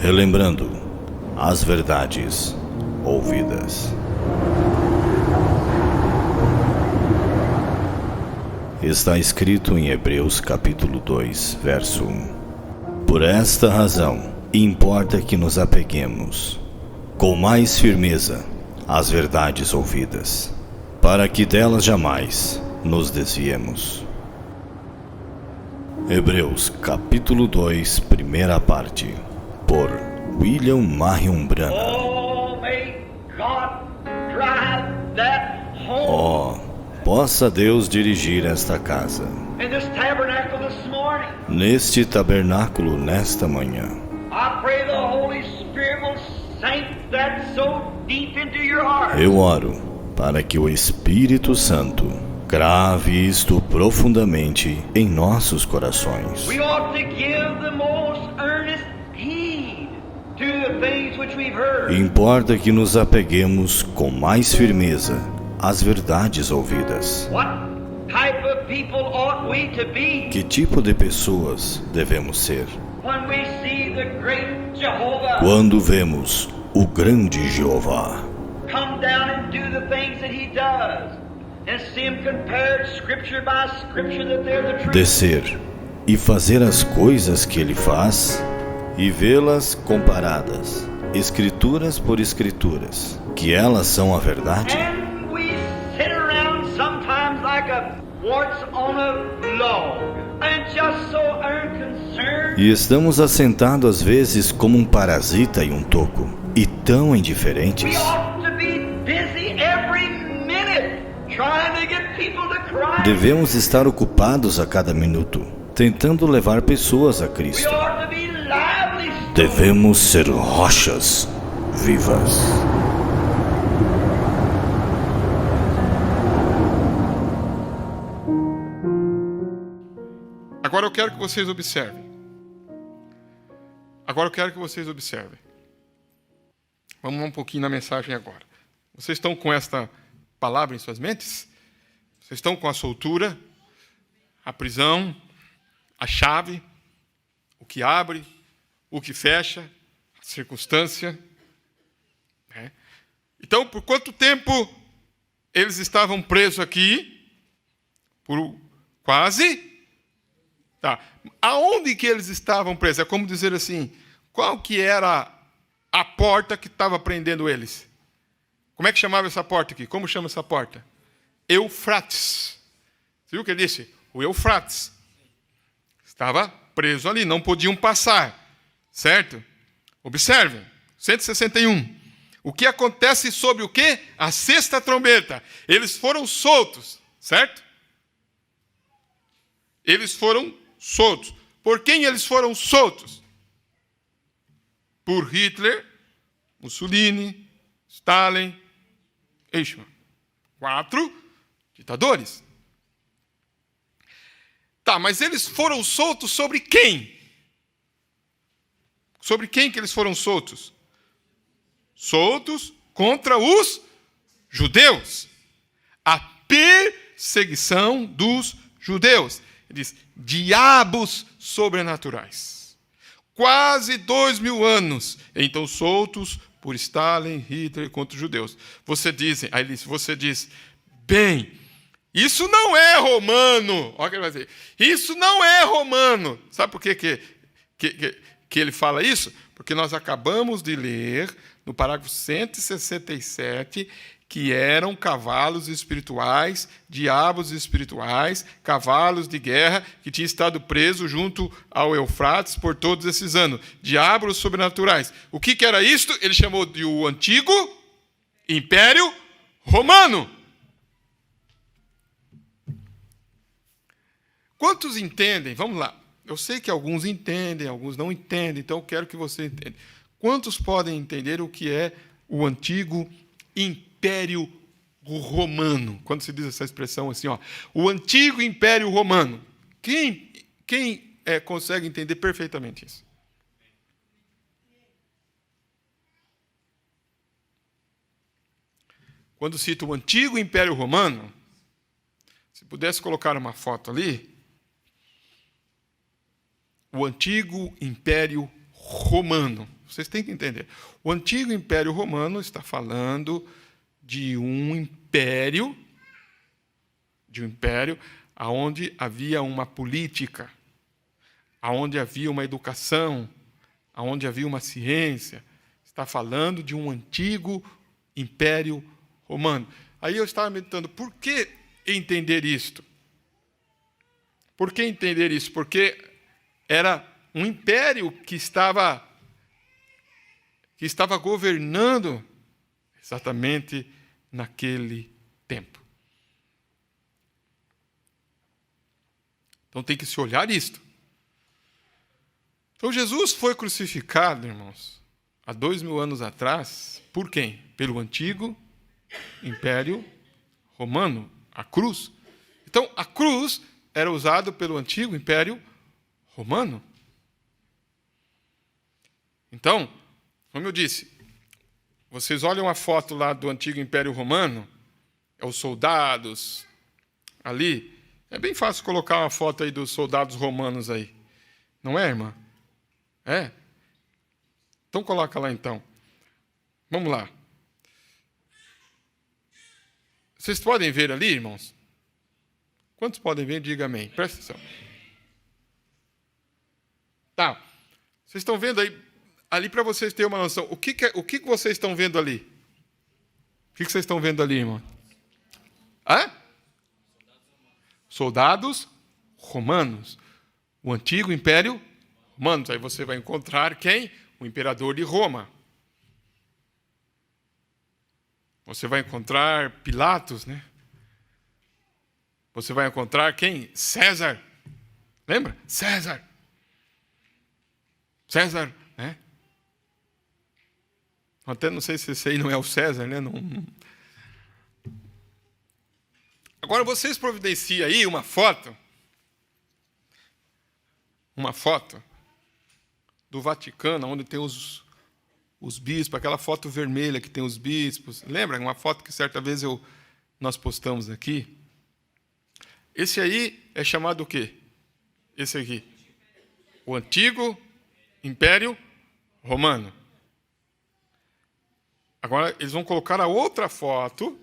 relembrando as verdades ouvidas. Está escrito em Hebreus capítulo 2, verso 1. Por esta razão, importa que nos apeguemos com mais firmeza às verdades ouvidas, para que delas jamais nos desviemos. Hebreus capítulo 2, primeira parte, por William Marion Branham. Possa Deus dirigir esta casa, neste tabernáculo nesta manhã. Eu oro para que o Espírito Santo grave isto profundamente em nossos corações. Importa que nos apeguemos com mais firmeza às verdades ouvidas. Que tipo de pessoas devemos ser quando vemos o grande Jeová descer e fazer as coisas que ele faz e vê-las comparadas, escrituras por escrituras, que elas são a verdade? E estamos assentados às vezes como um parasita em um toco, e tão indiferentes. Devemos estar ocupados a cada minuto, tentando levar pessoas a Cristo. Devemos ser rochas vivas. Agora eu quero que vocês observem. Vamos um pouquinho na mensagem agora. Vocês estão com esta palavra em suas mentes? Vocês estão com a soltura, a prisão, a chave, o que abre, o que fecha, a circunstância? Então, por quanto tempo eles estavam presos aqui? Por quase... Tá. Aonde que eles estavam presos? É como dizer assim, qual que era a porta que estava prendendo eles? Como é que chamava essa porta aqui? Como chama essa porta? Eufrates. Você viu o que ele disse? O Eufrates. Estava preso ali, não podiam passar. Certo? Observem, 161. O que acontece sobre o quê? A sexta trombeta. Eles foram soltos, certo? Eles foram soltos. Por quem eles foram soltos? Por Hitler, Mussolini, Stalin, Eichmann. 4 ditadores. Tá, mas eles foram soltos sobre quem? Sobre quem que eles foram soltos? Soltos contra os judeus. A perseguição dos judeus. Diz, diabos sobrenaturais. Quase 2000 anos, então soltos por Stalin, Hitler contra os judeus. Você diz, bem, isso não é romano. Olha o que ele vai dizer. Isso não é romano. Sabe por que ele fala isso? Porque nós acabamos de ler no parágrafo 167 que eram cavalos espirituais, diabos espirituais, cavalos de guerra, que tinham estado presos junto ao Eufrates por todos esses anos. Diabos sobrenaturais. O que era isto? Ele chamou de o antigo Império Romano. Quantos entendem? Vamos lá. Eu sei que alguns entendem, alguns não entendem, então eu quero que você entenda. Quantos podem entender o que é o antigo Império Romano? Quando se diz essa expressão assim, o antigo Império Romano. Quem consegue entender perfeitamente isso? Quando cita o antigo Império Romano, se pudesse colocar uma foto ali, o antigo Império romano. Vocês têm que entender. O antigo Império Romano está falando de um império onde havia uma política, onde havia uma educação, onde havia uma ciência. Está falando de um antigo Império Romano. Aí eu estava meditando, por que entender isto? Por que entender isso? Porque era um império que estava governando exatamente naquele tempo. Então tem que se olhar isto. Então Jesus foi crucificado, irmãos, há 2000 anos atrás, por quem? Pelo antigo Império Romano, a cruz. Então a cruz era usada pelo antigo Império Romano. Então, como eu disse, vocês olham a foto lá do antigo Império Romano, os soldados ali. É bem fácil colocar uma foto aí dos soldados romanos aí. Não é, irmã? É? Então coloca lá então. Vamos lá. Vocês podem ver ali, irmãos? Quantos podem ver? Diga amém. Presta atenção. Tá. Vocês estão vendo aí, ali para vocês terem uma noção. O que vocês estão vendo ali? O que vocês estão vendo ali, irmão? Hã? Soldados romanos. O antigo Império Romano. Aí você vai encontrar quem? O imperador de Roma. Você vai encontrar Pilatos, né? Você vai encontrar quem? César. Lembra? César, né? Até não sei se esse aí não é o César, né? Não. Agora vocês providenciam aí uma foto do Vaticano, onde tem os bispos, aquela foto vermelha que tem os bispos. Lembra? Uma foto que certa vez nós postamos aqui. Esse aí é chamado o quê? Esse aqui. O antigo Império Romano. Agora eles vão colocar a outra foto.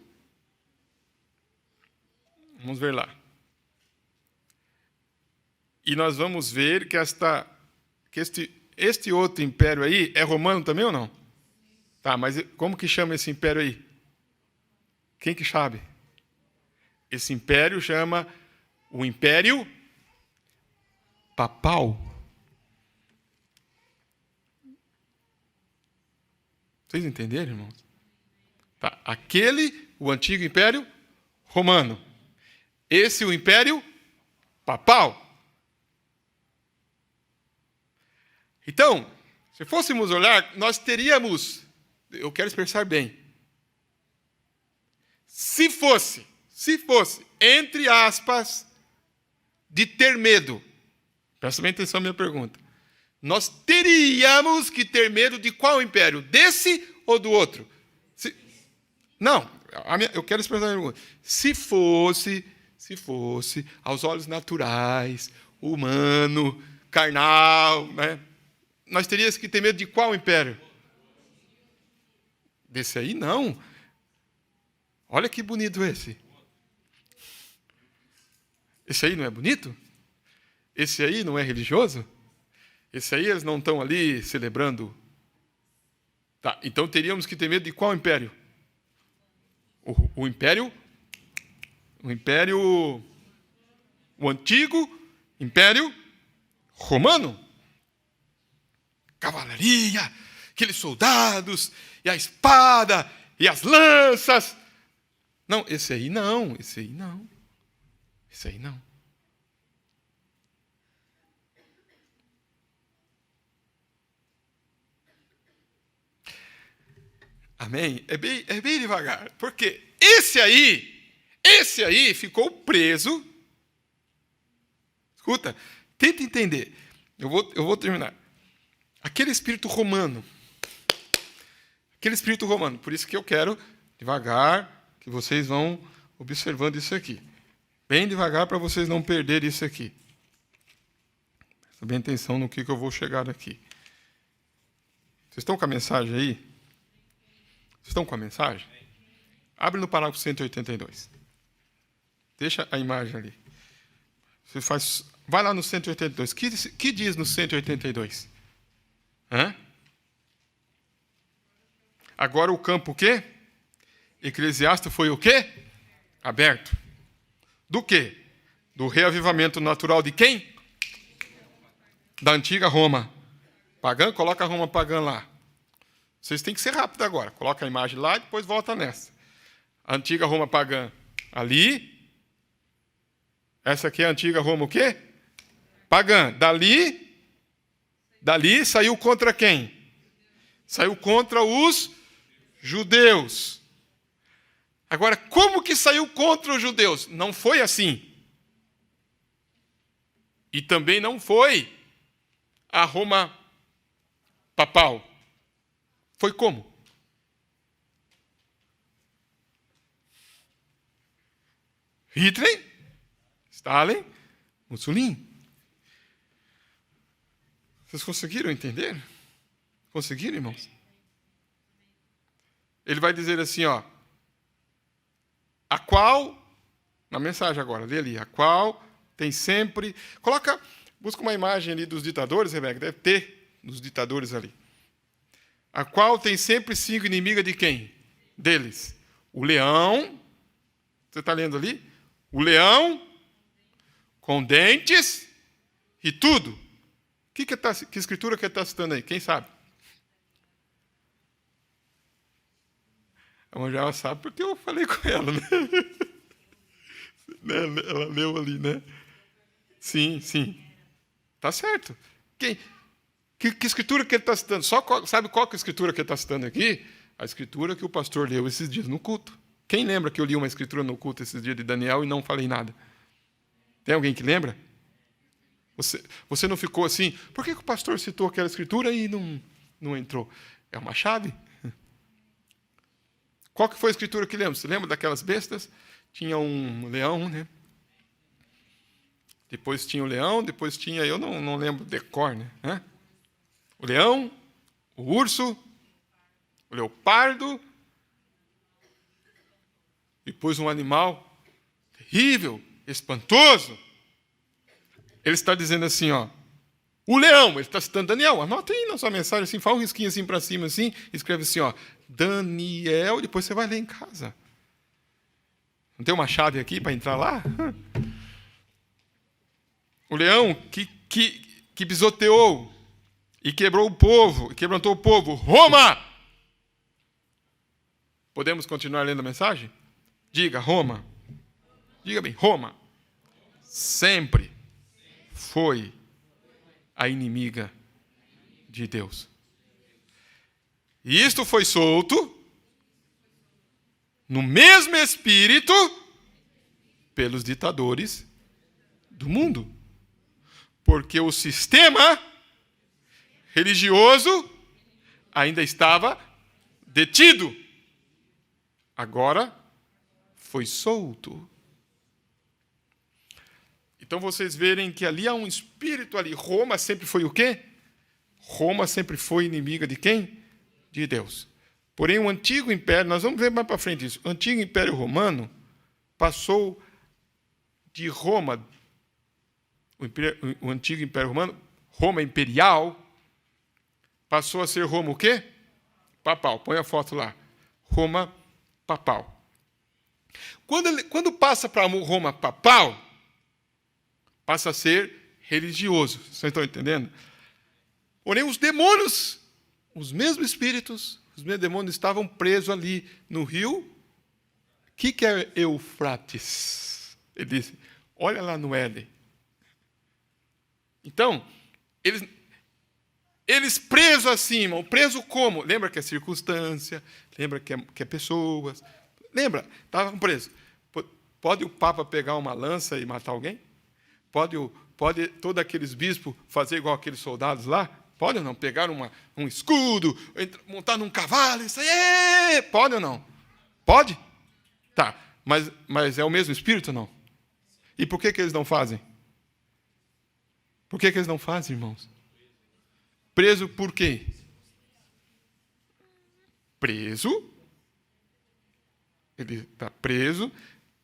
Vamos ver lá. E nós vamos ver que este outro império aí é romano também ou não? Tá, mas como que chama esse império aí? Quem que sabe? Esse império chama o Império Papal. Vocês entenderam, irmãos? Tá, o antigo Império Romano. Esse o Império Papal. Então, se fôssemos olhar, nós teríamos, eu quero expressar bem, se fosse, entre aspas, de ter medo, presta bem atenção à minha pergunta, nós teríamos que ter medo de qual império? Desse ou do outro? Não, eu quero expressar a minha pergunta. Se fosse aos olhos naturais, humano, carnal, né? Nós teríamos que ter medo de qual império? Desse aí, não. Olha que bonito esse. Esse aí não é bonito? Esse aí não é religioso? Esse aí eles não estão ali celebrando? Tá, então teríamos que ter medo de qual império? O antigo Império Romano. Cavalaria, aqueles soldados, e a espada, e as lanças. Não, esse aí não. Amém? É bem devagar, porque esse aí ficou preso. Escuta, tenta entender. Eu vou terminar. Aquele espírito romano, por isso que eu quero, devagar, que vocês vão observando isso aqui. Bem devagar para vocês não perderem isso aqui. Presta bem atenção no que eu vou chegar aqui. Vocês estão com a mensagem aí? Vocês estão com a mensagem? Abre no parágrafo 182. Deixa a imagem ali. Vai lá no 182. Que diz no 182? Hã? Agora o campo o quê? Eclesiastes foi o quê? Aberto. Do quê? Do reavivamento natural de quem? Da antiga Roma. Pagã, coloca a Roma pagã lá. Vocês têm que ser rápido agora. Coloca a imagem lá e depois volta nessa. A antiga Roma pagã ali. Essa aqui é a antiga Roma o quê? Pagã. Dali saiu contra quem? Saiu contra os judeus. Agora, como que saiu contra os judeus? Não foi assim. E também não foi a Roma papal. Foi como? Hitler, Stalin, Mussolini. Vocês conseguiram entender? Conseguiram, irmãos? Ele vai dizer assim, ó. A qual, na mensagem agora, lê ali, a qual tem sempre... Busca uma imagem ali dos ditadores, Rebeca, deve ter nos ditadores ali. A qual tem sempre 5 inimigas de quem? Deles. O leão, você está lendo ali? O leão, com dentes e tudo. Que escritura que está citando aí? Quem sabe? A Manjala sabe porque eu falei com ela, né? Ela leu ali, né? Sim. Tá certo. Que escritura que ele está citando? Sabe qual que é a escritura que ele está citando aqui? A escritura que o pastor leu esses dias no culto. Quem lembra que eu li uma escritura no culto esses dias de Daniel e não falei nada? Tem alguém que lembra? Você não ficou assim? Por que o pastor citou aquela escritura e não entrou? É uma chave. Qual que foi a escritura que lemos? Você lembra daquelas bestas? Tinha um leão, né? Depois tinha o leão, depois tinha, eu não lembro decor, né? O leão, o urso, o leopardo, depois um animal terrível, espantoso. Ele está dizendo assim, ó, o leão, ele está citando Daniel, anota aí na sua mensagem, assim, faz um risquinho assim para cima, assim, escreve assim, ó, Daniel, depois você vai ler em casa. Não tem uma chave aqui para entrar lá? O leão que pisoteou e quebrou o povo, e quebrantou o povo, Roma! Podemos continuar lendo a mensagem? Diga, Roma. Diga bem, Roma. Sempre foi a inimiga de Deus. E isto foi solto no mesmo espírito pelos ditadores do mundo. Porque o sistema religioso ainda estava detido. Agora foi solto. Então vocês verem que ali há um espírito ali. Roma sempre foi o quê? Roma sempre foi inimiga de quem? De Deus. Porém, o antigo império, nós vamos ver mais para frente isso, o antigo império romano passou de Roma, o antigo império romano, Roma imperial, passou a ser Roma o quê? Papal. Põe a foto lá. Roma papal. Quando passa para Roma papal, passa a ser religioso. Vocês estão entendendo? Porém, os demônios, os mesmos espíritos, os mesmos demônios estavam presos ali no rio. O que é Eufrates? Ele disse, olha lá no Éden. Então, eles presos assim, irmão, preso como? Lembra que é circunstância, lembra que é pessoas. Lembra? Estavam presos. Pode o Papa pegar uma lança e matar alguém? Pode todos aqueles bispos fazer igual aqueles soldados lá? Pode ou não? Pegar um escudo, montar num cavalo, isso aí, pode ou não? Pode? Tá, mas é o mesmo espírito ou não? E por que eles não fazem? Por que eles não fazem, irmãos? Preso por quê? preso. Ele está preso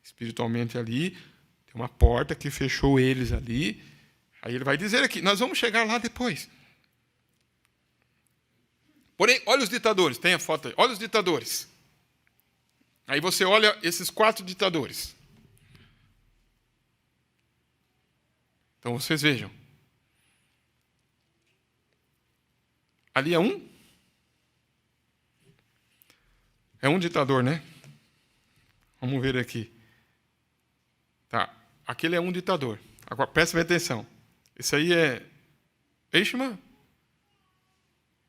espiritualmente ali. Tem uma porta que fechou eles ali. Aí ele vai dizer aqui, nós vamos chegar lá depois. Porém, olha os ditadores, tem a foto aí. Olha os ditadores. Aí você olha esses 4 ditadores. Então vocês vejam. Ali é um? É um ditador, né? Vamos ver aqui. Tá. Aquele é um ditador. Agora, presta atenção. Esse aí é Eichmann.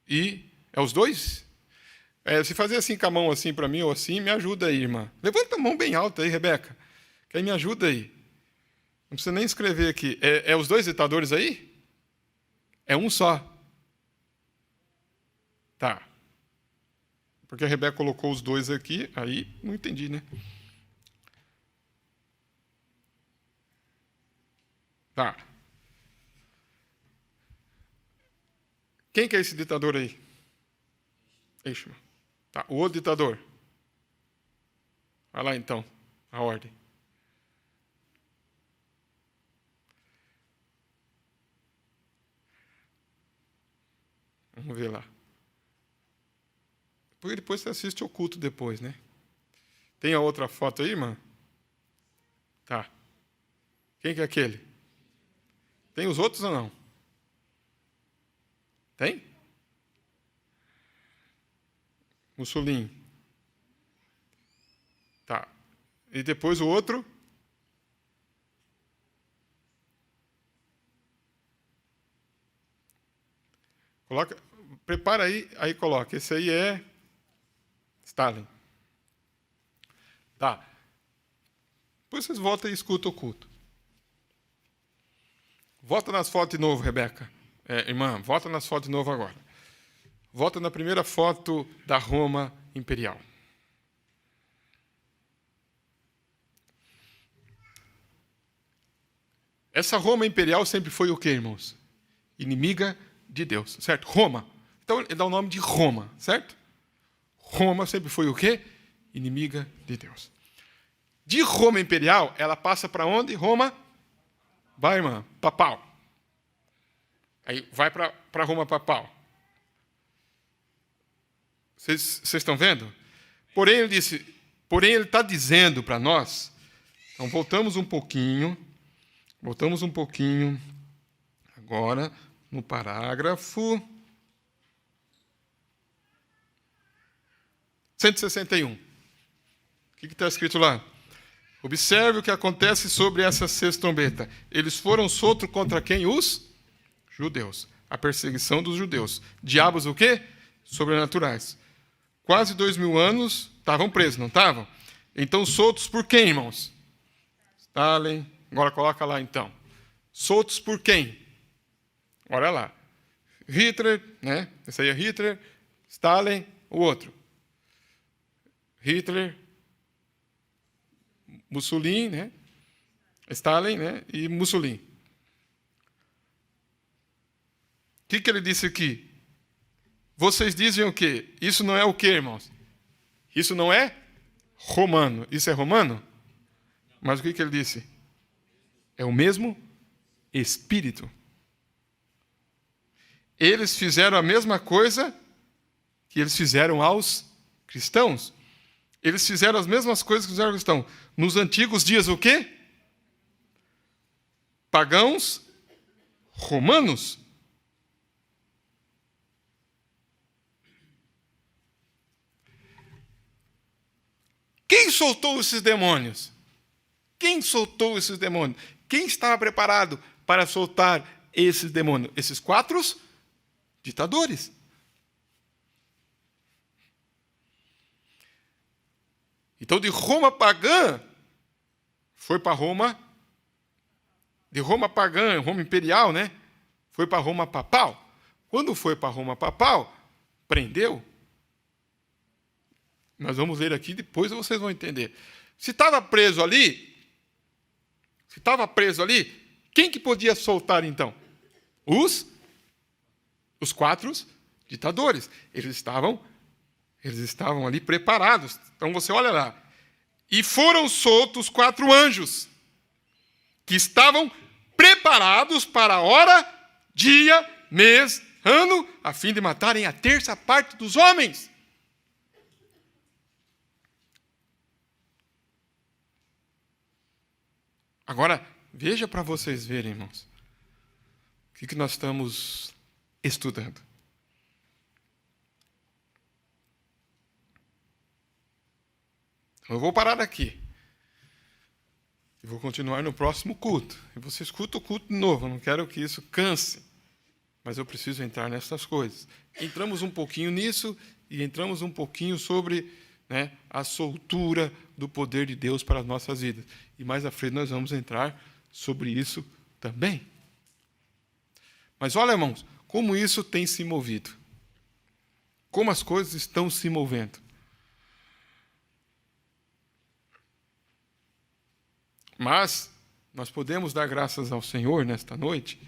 E é os dois? Se fazer assim com a mão assim para mim, ou assim, me ajuda aí, irmã. Levanta a mão bem alta aí, Rebeca. Que aí me ajuda aí. Não precisa nem escrever aqui. É os dois ditadores aí? É um só. Tá. Porque a Rebeca colocou os dois aqui, aí não entendi, né? Tá. Quem que é esse ditador aí? Eichmann. Tá. O outro ditador. Vai lá então, a ordem. Vamos ver lá. Porque depois você assiste o culto depois, né? Tem a outra foto aí, irmã? Tá. Quem que é aquele? Tem os outros ou não? Tem? Mussolini. Tá. E depois o outro? Coloca, prepara aí coloca. Esse aí é Stalin. Tá. Depois vocês voltam e escutam o culto. Volta nas fotos de novo, Rebeca. Irmã, volta nas fotos de novo agora. Volta na primeira foto da Roma Imperial. Essa Roma Imperial sempre foi o quê, irmãos? Inimiga de Deus, certo? Roma. Então, ele dá o nome de Roma, certo? Roma sempre foi o quê? Inimiga de Deus. De Roma Imperial, ela passa para onde? Roma? Vai, irmã, papal. Aí vai para Roma papal. Vocês estão vendo? Porém, ele está dizendo para nós. Então, voltamos um pouquinho agora no parágrafo 161. O que está escrito lá? Observe o que acontece sobre essa sexta trombeta. Eles foram soltos contra quem? Os judeus. A perseguição dos judeus. Diabos o quê? Sobrenaturais. Quase 2000 anos estavam presos, não estavam? Então, soltos por quem, irmãos? Stalin. Agora coloca lá, então. Soltos por quem? Olha lá. Hitler, né? Esse aí é Hitler. Stalin, o outro. Hitler, Mussolini, né? Stalin, né? E Mussolini. O que ele disse aqui? Vocês dizem o quê? Isso não é o quê, irmãos? Isso não é romano. Isso é romano? Mas o que ele disse? É o mesmo Espírito. Eles fizeram a mesma coisa que eles fizeram aos cristãos. Eles fizeram as mesmas coisas que fizeram aos cristãos. Nos antigos dias, o quê? Pagãos romanos. Quem soltou esses demônios? Quem soltou esses demônios? Quem estava preparado para soltar esses demônios? Esses 4 ditadores. Então, de Roma pagã, foi para Roma. De Roma pagã, Roma imperial, né? Foi para Roma papal. Quando foi para Roma papal, prendeu. Nós vamos ver aqui, depois vocês vão entender. Se estava preso ali, quem que podia soltar então? Os 4 ditadores. Eles estavam Eles estavam ali preparados. Então você olha lá. E foram soltos 4 anjos, que estavam preparados para a hora, dia, mês, ano, a fim de matarem a terça parte dos homens. Agora, veja para vocês verem, irmãos, o que nós estamos estudando. Eu vou parar aqui. E vou continuar no próximo culto. E você escuta o culto de novo. Eu não quero que isso canse. Mas eu preciso entrar nessas coisas. Entramos um pouquinho nisso e entramos um pouquinho sobre, a soltura do poder de Deus para as nossas vidas. E mais à frente nós vamos entrar sobre isso também. Mas olha, irmãos, como isso tem se movido. Como as coisas estão se movendo. Mas nós podemos dar graças ao Senhor nesta noite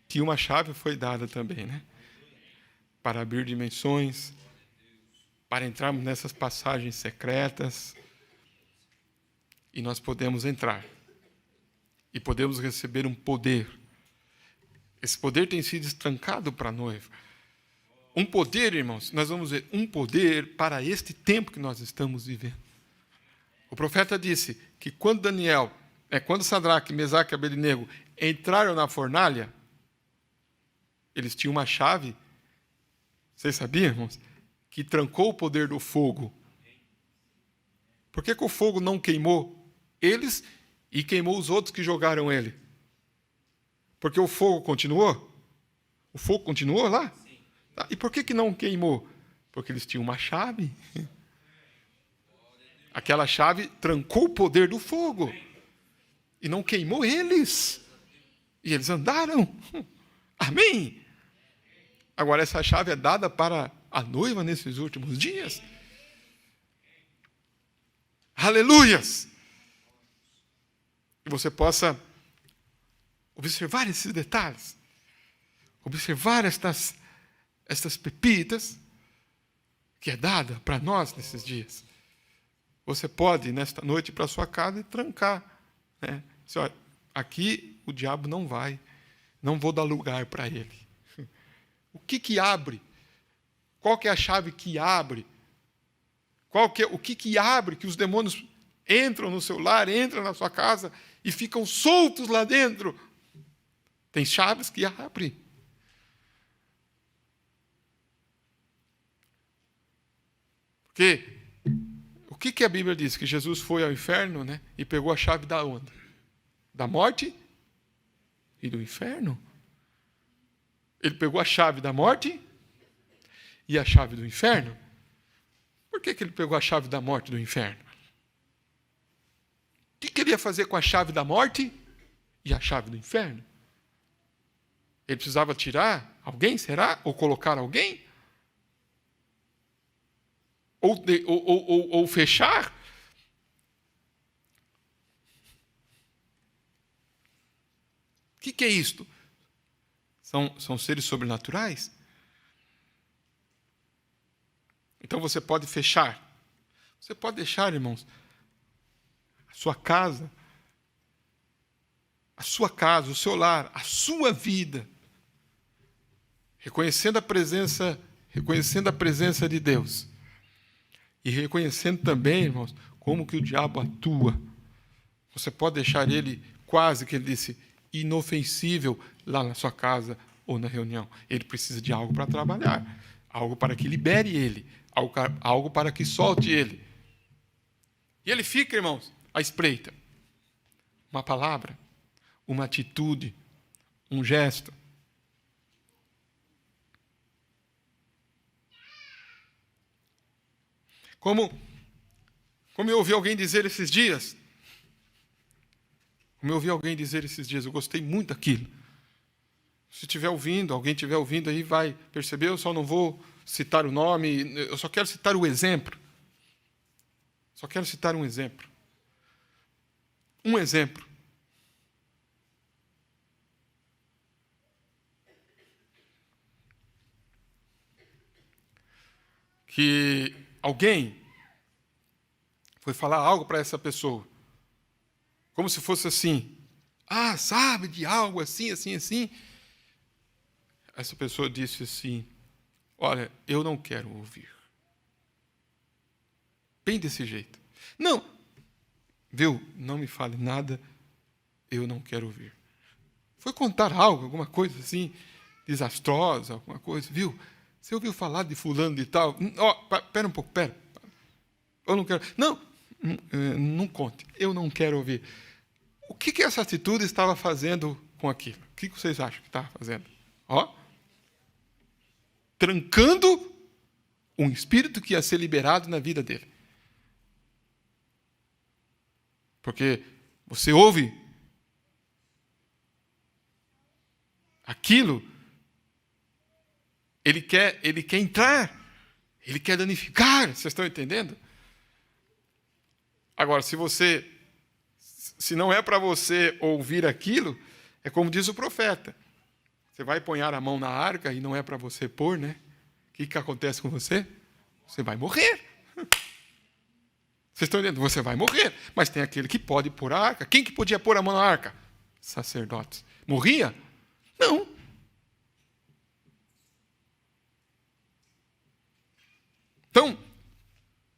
que uma chave foi dada também, para abrir dimensões, para entrarmos nessas passagens secretas, e nós podemos entrar. E podemos receber um poder. Esse poder tem sido estrancado para a noiva. Um poder, irmãos, nós vamos ver, um poder para este tempo que nós estamos vivendo. O profeta disse que quando quando Sadraque, Mesaque e Abednego entraram na fornalha, eles tinham uma chave, vocês sabiam, irmãos, que trancou o poder do fogo. Por que o fogo não queimou eles e queimou os outros que jogaram ele? Porque o fogo continuou? O fogo continuou lá? Tá. E por que não queimou? Porque eles tinham uma chave. Aquela chave trancou o poder do fogo. E não queimou eles. E eles andaram. Amém? Agora, essa chave é dada para a noiva nesses últimos dias. Aleluias! Que você possa observar esses detalhes. Observar estas pepitas que é dada para nós nesses dias. Você pode, nesta noite, ir para a sua casa e trancar. Assim, olha, aqui o diabo não vai. Não vou dar lugar para ele. O que abre? Qual que é a chave que abre? O que abre que os demônios entram no seu lar, entram na sua casa e ficam soltos lá dentro? Tem chaves que abrem. Porque o que a Bíblia diz? Que Jesus foi ao inferno, e pegou a chave da onde? Da morte e do inferno. Ele pegou a chave da morte e a chave do inferno. Por que ele pegou a chave da morte e do inferno? O que ele ia fazer com a chave da morte e a chave do inferno? Ele precisava tirar alguém, será? Ou colocar alguém? Ou fechar? O que é isto? São seres sobrenaturais? Então você pode fechar. Você pode deixar, irmãos, a sua casa, o seu lar, a sua vida, reconhecendo a presença de Deus. E reconhecendo também, irmãos, como que o diabo atua. Você pode deixar ele, quase que ele disse, inofensível lá na sua casa ou na reunião. Ele precisa de algo para trabalhar, algo para que libere ele, algo para que solte ele. E ele fica, irmãos, à espreita. Uma palavra, uma atitude, um gesto. Como eu ouvi alguém dizer esses dias, eu gostei muito daquilo. Se estiver ouvindo, alguém estiver ouvindo aí, vai perceber, eu só não vou citar o nome, eu só quero citar o exemplo. Só quero citar um exemplo. Um exemplo. Que alguém foi falar algo para essa pessoa, como se fosse assim, sabe de algo assim, assim, assim. Essa pessoa disse assim, olha, eu não quero ouvir. Bem desse jeito. Não, viu, não me fale nada, eu não quero ouvir. Foi contar algo, alguma coisa assim, desastrosa, alguma coisa, viu? Você ouviu falar de fulano de tal? Pera um pouco, pera. Eu não quero. Não conte, eu não quero ouvir. O que essa atitude estava fazendo com aquilo? O que vocês acham que estava fazendo? Trancando um espírito que ia ser liberado na vida dele. Porque você ouve aquilo, ele quer entrar, ele quer danificar, vocês estão entendendo? Agora, se não é para você ouvir aquilo, é como diz o profeta. Você vai pôr a mão na arca e não é para você pôr, né? O que acontece com você? Você vai morrer. Vocês estão entendendo? Você vai morrer. Mas tem aquele que pode pôr a arca. Quem que podia pôr a mão na arca? Sacerdotes. Morria? Não. Então,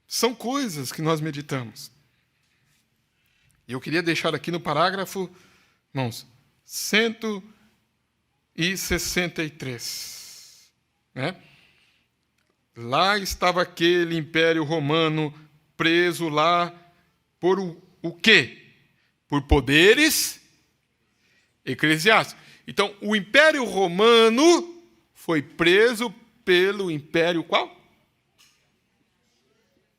são coisas que nós meditamos. E eu queria deixar aqui no parágrafo, irmãos, 163. Né? Lá estava aquele império romano preso lá por o quê? Por poderes eclesiásticos. Então, o império romano foi preso pelo império qual?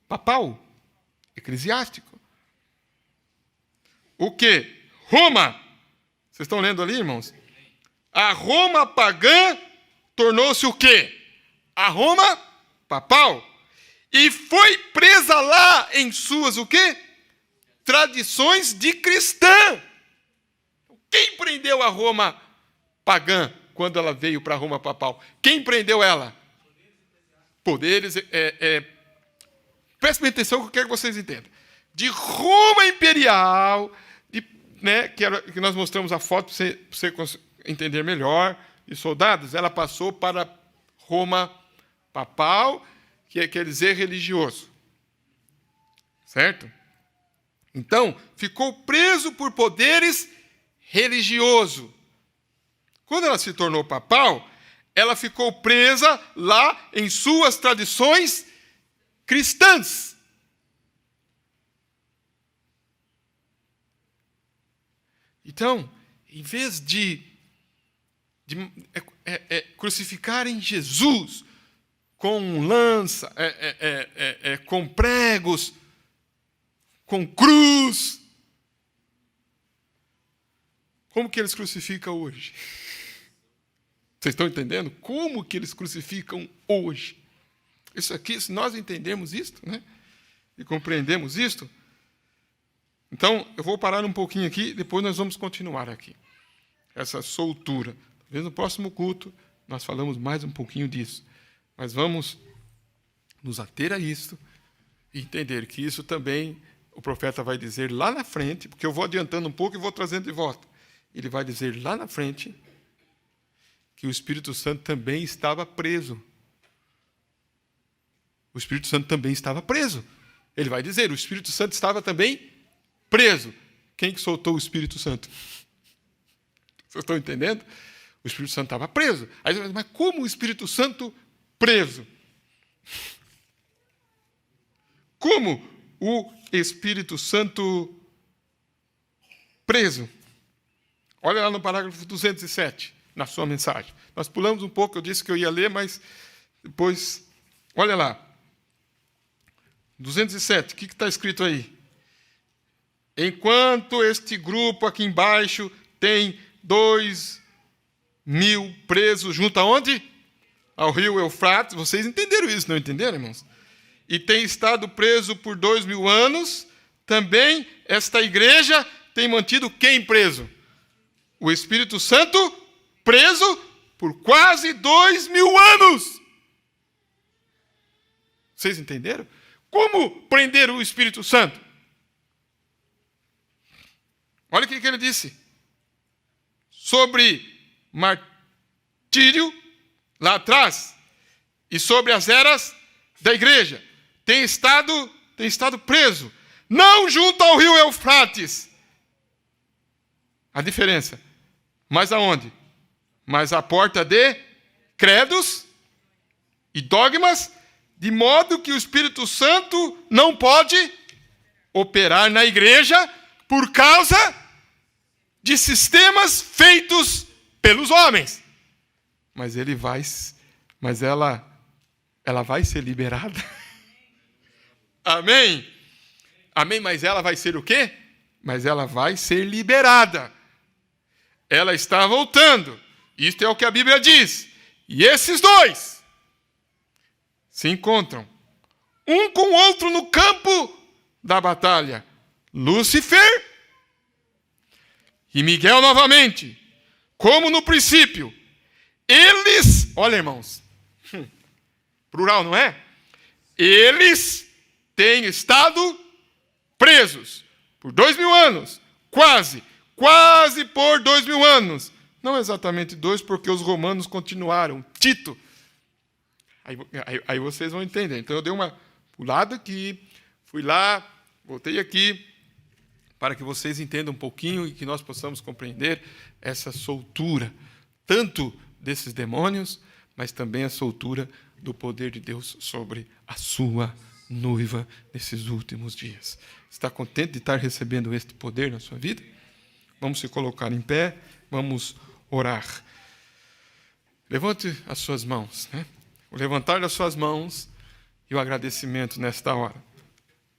Papal, eclesiástico. O quê? Roma. Vocês estão lendo ali, irmãos? A Roma pagã tornou-se o quê? A Roma papal. E foi presa lá em suas o quê? Tradições de cristã. Quem prendeu a Roma pagã quando ela veio para a Roma papal? Quem prendeu ela? Poderes. Prestem atenção que eu quero que vocês entendam. De Roma imperial, que nós mostramos a foto para você entender melhor, de soldados, ela passou para Roma papal, que quer dizer religioso. Certo? Então, ficou preso por poderes religiosos. Quando ela se tornou papal, ela ficou presa lá em suas tradições cristãs. Então, em vez de crucificarem Jesus com lança, com pregos, com cruz, como que eles crucificam hoje? Vocês estão entendendo? Como que eles crucificam hoje? Isso aqui, se nós entendemos isto, né? E compreendemos isto, então eu vou parar um pouquinho aqui, depois nós vamos continuar aqui. Essa soltura. Talvez no próximo culto nós falamos mais um pouquinho disso. Mas vamos nos ater a isto e entender que isso também o profeta vai dizer lá na frente, porque eu vou adiantando um pouco e vou trazendo de volta. Ele vai dizer lá na frente que o Espírito Santo também estava preso. O Espírito Santo também estava preso. Ele vai dizer, o Espírito Santo estava também preso. Quem que soltou o Espírito Santo? Vocês estão entendendo? O Espírito Santo estava preso. Aí você vai dizer, mas como o Espírito Santo preso? Como o Espírito Santo preso? Olha lá no parágrafo 207, na sua mensagem. Nós pulamos um pouco, eu disse que eu ia ler, mas depois, olha lá. 207, o que está escrito aí? Enquanto este grupo aqui embaixo tem 2.000 presos junto aonde? Ao rio Eufrates. Vocês entenderam isso, não entenderam, irmãos? E tem estado preso por 2.000 anos. Também esta igreja tem mantido quem preso? O Espírito Santo preso por quase 2.000 anos. Vocês entenderam? Como prender o Espírito Santo? Olha o que ele disse. Sobre martírio, lá atrás, e sobre as eras da igreja. Tem estado preso. Não junto ao rio Eufrates. A diferença. Mas aonde? Mas à porta de credos e dogmas, de modo que o Espírito Santo não pode operar na igreja por causa de sistemas feitos pelos homens. Mas ela vai ser liberada. Amém? Amém, mas ela vai ser o quê? Mas ela vai ser liberada. Ela está voltando. Isto é o que a Bíblia diz. E esses dois se encontram, um com o outro no campo da batalha. Lúcifer e Miguel novamente. Como no princípio. Eles, olha irmãos, plural, não é? Eles têm estado presos por 2000 anos, quase por 2000 anos. Não exatamente 2, porque os romanos continuaram. Tito. Aí vocês vão entender. Então eu dei uma pulada aqui, fui lá, voltei aqui, para que vocês entendam um pouquinho e que nós possamos compreender essa soltura, tanto desses demônios, mas também a soltura do poder de Deus sobre a sua noiva nesses últimos dias. Está contente de estar recebendo este poder na sua vida? Vamos se colocar em pé, vamos orar. Levante as suas mãos, né? O levantar das suas mãos e o agradecimento nesta hora.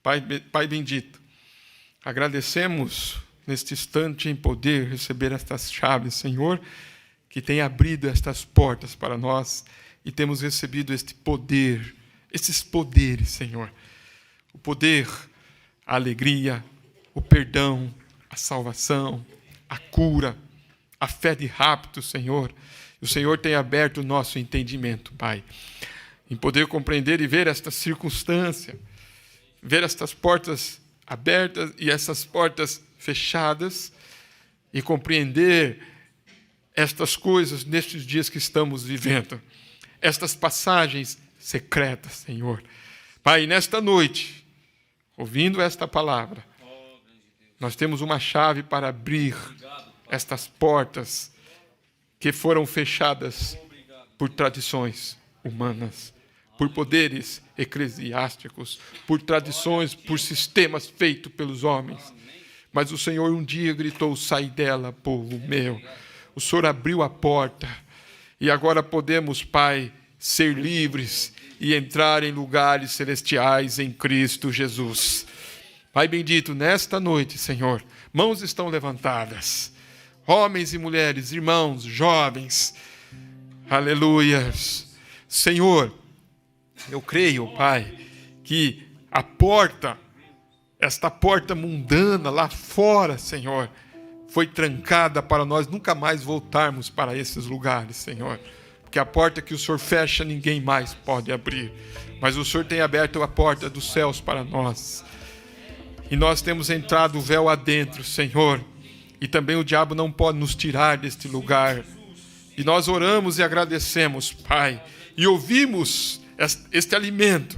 Pai bendito, agradecemos neste instante em poder receber estas chaves, Senhor, que tem abrido estas portas para nós e temos recebido este poder, esses poderes, Senhor. O poder, a alegria, o perdão, a salvação, a cura, a fé de rapto, Senhor. O Senhor tem aberto o nosso entendimento, Pai, em poder compreender e ver esta circunstância, ver estas portas abertas e essas portas fechadas e compreender estas coisas nestes dias que estamos vivendo, estas passagens secretas, Senhor. Pai, nesta noite, ouvindo esta palavra, nós temos uma chave para abrir estas portas que foram fechadas por tradições humanas, por poderes eclesiásticos, por tradições, por sistemas feitos pelos homens. Mas o Senhor um dia gritou: sai dela, povo meu. O Senhor abriu a porta e agora podemos, Pai, ser livres e entrar em lugares celestiais em Cristo Jesus. Pai bendito, nesta noite, Senhor, mãos estão levantadas. Homens e mulheres, irmãos, jovens, aleluias. Senhor, eu creio, Pai, que a porta, esta porta mundana lá fora, Senhor, foi trancada para nós nunca mais voltarmos para esses lugares, Senhor. Porque a porta que o Senhor fecha, ninguém mais pode abrir. Mas o Senhor tem aberto a porta dos céus para nós. E nós temos entrado o véu adentro, Senhor. E também o diabo não pode nos tirar deste lugar. E nós oramos e agradecemos, Pai. E ouvimos este alimento.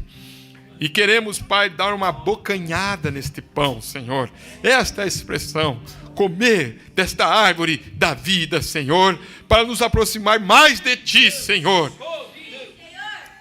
E queremos, Pai, dar uma bocanhada neste pão, Senhor. Esta é a expressão. Comer desta árvore da vida, Senhor. Para nos aproximar mais de Ti, Senhor.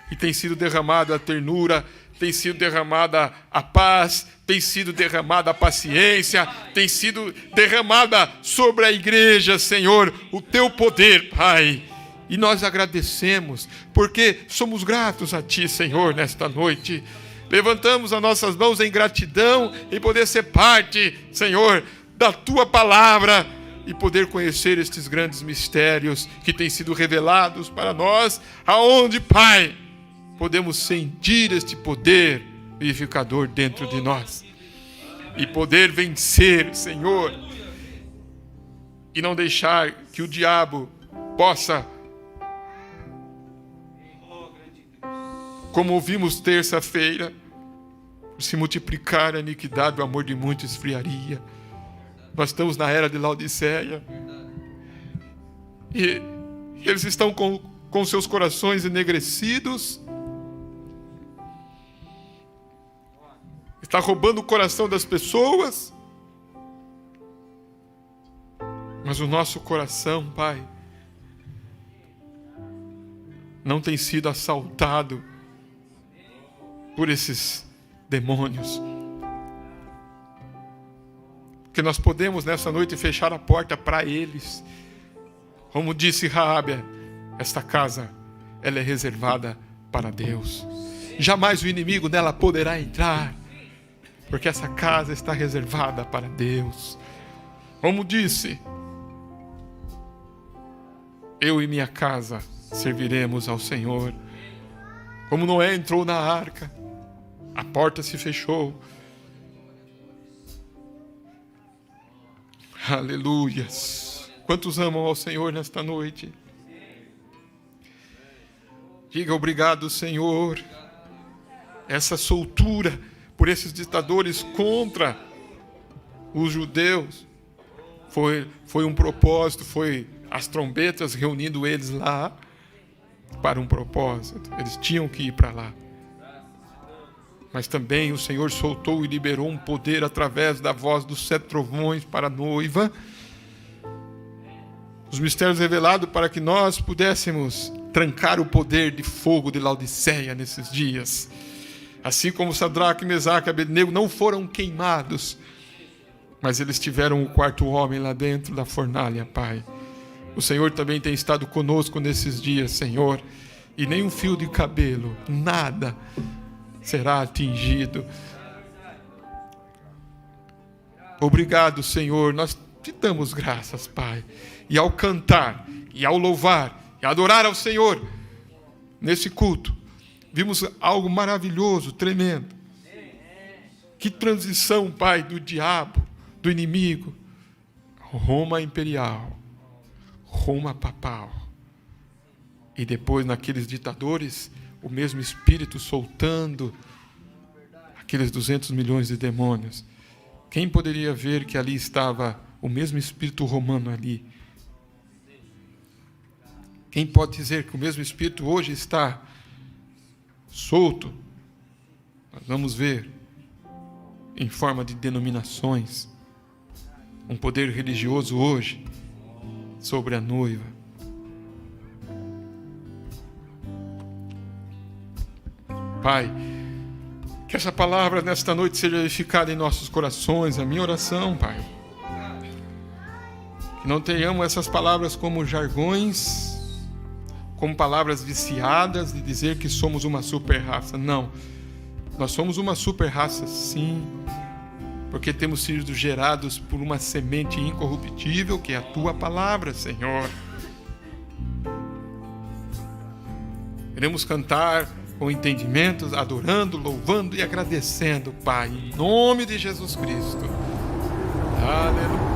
E tem sido derramada a ternura, tem sido derramada a paz, tem sido derramada a paciência, tem sido derramada sobre a igreja, Senhor, o Teu poder, Pai. E nós agradecemos, porque somos gratos a Ti, Senhor, nesta noite. Levantamos as nossas mãos em gratidão, em poder ser parte, Senhor, da Tua palavra e poder conhecer estes grandes mistérios que têm sido revelados para nós, aonde, Pai, podemos sentir este poder vivificador dentro de nós e poder vencer, Senhor, e não deixar que o diabo possa Como ouvimos terça-feira, por se multiplicar a iniquidade, o amor de muitos esfriaria. Nós estamos na era de Laodiceia. E eles estão com seus corações enegrecidos. Está roubando o coração das pessoas. Mas o nosso coração, Pai, não tem sido assaltado por esses demônios. Que nós podemos nessa noite fechar a porta para eles. Como disse Raabe, esta casa, ela é reservada para Deus. Jamais o inimigo nela poderá entrar, porque essa casa está reservada para Deus. Como disse, eu e minha casa serviremos ao Senhor. Como Noé entrou na arca, a porta se fechou. Aleluias. Quantos amam ao Senhor nesta noite? Diga obrigado, Senhor. Essa soltura por esses ditadores contra os judeus foi um propósito, foi as trombetas reunindo eles lá para um propósito. Eles tinham que ir para lá. Mas também o Senhor soltou e liberou um poder através da voz dos 7 trovões para a noiva. Os mistérios revelados para que nós pudéssemos trancar o poder de fogo de Laodiceia nesses dias. Assim como Sadraque, Mesaque e Abednego não foram queimados, mas eles tiveram o 4º homem lá dentro da fornalha, Pai. O Senhor também tem estado conosco nesses dias, Senhor. E nem um fio de cabelo, nada será atingido. Obrigado, Senhor. Nós te damos graças, Pai. E ao cantar, e ao louvar, e adorar ao Senhor, nesse culto, vimos algo maravilhoso, tremendo. Que transição, Pai, do diabo, do inimigo. Roma imperial, Roma papal. E depois, naqueles ditadores, o mesmo Espírito soltando aqueles 200 milhões de demônios. Quem poderia ver que ali estava o mesmo Espírito romano ali? Quem pode dizer que o mesmo Espírito hoje está solto? Nós vamos ver em forma de denominações um poder religioso hoje sobre a noiva. Pai, que essa palavra nesta noite seja edificada em nossos corações, a minha oração, Pai. Que não tenhamos essas palavras como jargões, como palavras viciadas de dizer que somos uma super raça. Não, nós somos uma super raça sim, porque temos sido gerados por uma semente incorruptível, que é a Tua palavra, Senhor. Queremos cantar com entendimento, adorando, louvando e agradecendo, Pai, em nome de Jesus Cristo. Aleluia.